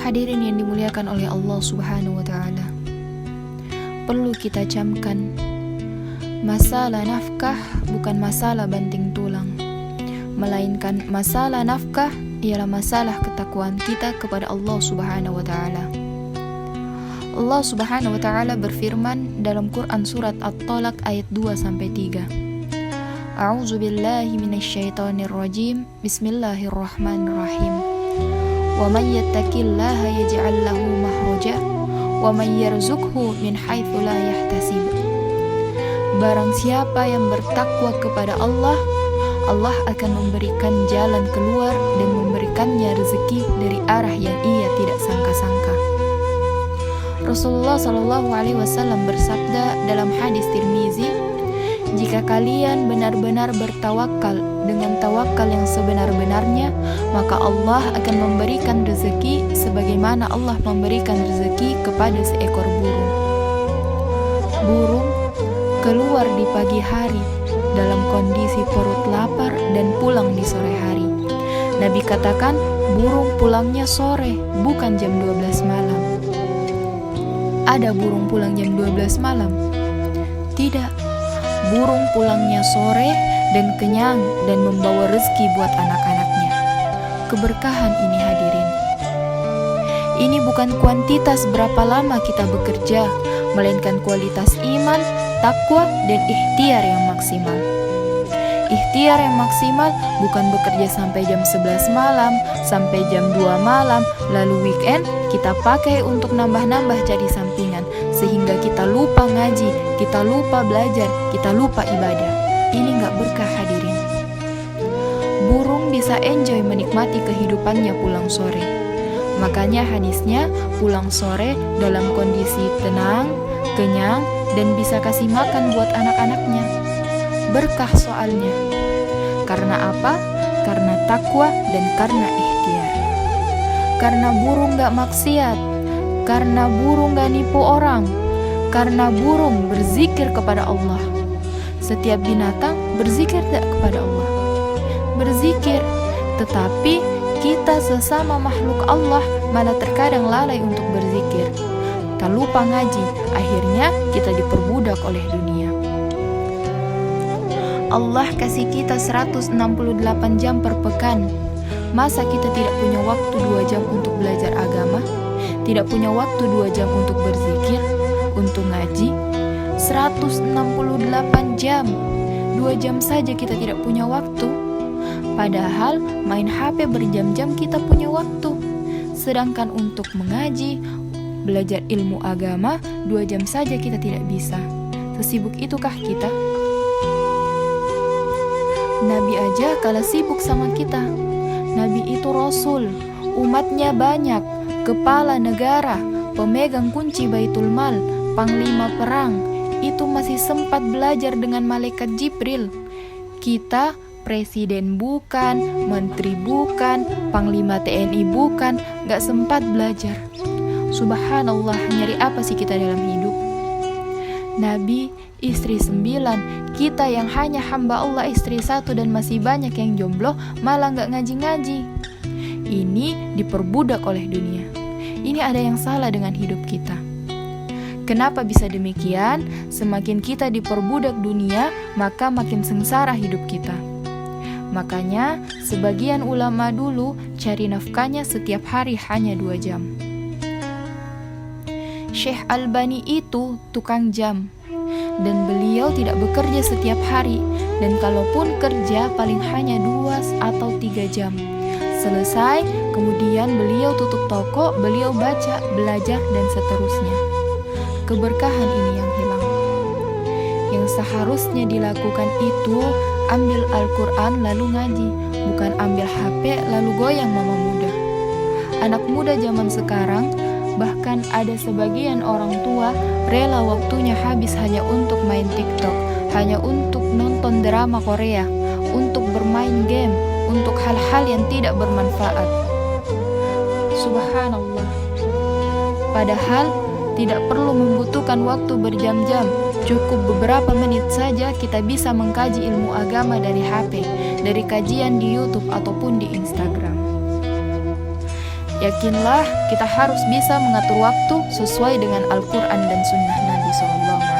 Hadirin yang dimuliakan oleh Allah Subhanahu wa Ta'ala, perlu kita camkan, masalah nafkah bukan masalah banting tulang, melainkan masalah nafkah ialah masalah ketakwaan kita kepada Allah Subhanahu wa Ta'ala. Allah Subhanahu wa Ta'ala berfirman dalam Quran surat At-Talaq ayat 2-3. A'udzu billahi minasyaitonir rajim. Bismillahirrahmanirrahim. Wa may yattaqillaha yaj'al lahu makhraja wa may yarzuqhu min haitsu la yahtasib. Barang siapa yang bertakwa kepada Allah, Allah akan memberikan jalan keluar dan memberikannya rezeki dari arah yang ia tidak sangka-sangka. Rasulullah SAW bersabda dalam hadis Tirmizi, jika kalian benar-benar bertawakal dengan tawakal yang sebenar-benarnya, maka Allah akan memberikan rezeki sebagaimana Allah memberikan rezeki kepada seekor burung. Burung keluar di pagi hari dalam kondisi perut lapar dan pulang di sore hari. Nabi katakan, burung pulangnya sore, bukan jam 12 malam. Ada burung pulang jam 12 malam? Tidak. Burung pulangnya sore dan kenyang dan membawa rezeki buat anak-anaknya. Keberkahan ini hadirin. Ini bukan kuantitas berapa lama kita bekerja, melainkan kualitas iman, takwa, dan ikhtiar yang maksimal. Ikhtiar yang maksimal bukan bekerja sampai jam 11 malam, sampai jam 2 malam, lalu weekend kita pakai untuk nambah-nambah jadi sampingan, sehingga kita lupa ngaji, kita lupa belajar, kita lupa ibadah. Ini gak berkah hadirin. Burung bisa enjoy menikmati kehidupannya pulang sore. Makanya hadisnya pulang sore dalam kondisi tenang, kenyang, dan bisa kasih makan buat anak-anaknya. Berkah soalnya. Karena apa? Karena takwa dan karena ikhtiar. Karena burung gak maksiat, karena burung gak nipu orang, karena burung berzikir kepada Allah. Setiap binatang berzikir tak kepada Allah? Berzikir, tetapi kita sesama makhluk Allah malah terkadang lalai untuk berzikir. Kita lupa ngaji, akhirnya kita diperbudak oleh dunia. Allah kasih kita 168 jam per pekan. Masa kita tidak punya waktu 2 jam untuk belajar agama? Tidak punya waktu 2 jam untuk berzikir, untuk ngaji? 168 jam, 2 jam saja kita tidak punya waktu. Padahal main HP berjam-jam kita punya waktu. Sedangkan untuk mengaji, belajar ilmu agama, 2 jam saja kita tidak bisa. Sesibuk itukah kita? Nabi aja kalah sibuk sama kita. Nabi itu Rasul, umatnya banyak, kepala negara, pemegang kunci Baitul Mal, panglima perang, itu masih sempat belajar dengan malaikat Jibril. Kita presiden bukan, menteri bukan, panglima TNI bukan, gak sempat belajar. Subhanallah, nyari apa sih kita dalam hidup? Nabi istri 9, kita yang hanya hamba Allah istri 1 dan masih banyak yang jomblo malah gak ngaji-ngaji. Ini diperbudak oleh dunia. Ini ada yang salah dengan hidup kita. Kenapa bisa demikian? Semakin kita diperbudak dunia, maka makin sengsara hidup kita. Makanya sebagian ulama dulu cari nafkahnya setiap hari hanya 2 jam. Syekh Albani itu tukang jam, dan beliau tidak bekerja setiap hari, dan kalaupun kerja paling hanya 2 atau 3 jam. Selesai, kemudian beliau tutup toko, beliau baca, belajar, dan seterusnya. Keberkahan ini yang hilang. Yang seharusnya dilakukan itu ambil Al-Quran lalu ngaji, bukan ambil HP lalu goyang mama muda. Anak muda zaman sekarang, bahkan ada sebagian orang tua rela waktunya habis hanya untuk main TikTok, hanya untuk nonton drama Korea, untuk bermain game, untuk hal-hal yang tidak bermanfaat. Subhanallah. Padahal tidak perlu membutuhkan waktu berjam-jam, cukup beberapa menit saja kita bisa mengkaji ilmu agama dari HP, dari kajian di YouTube ataupun di Instagram. Yakinlah kita harus bisa mengatur waktu sesuai dengan Al-Quran dan Sunnah Nabi SAW.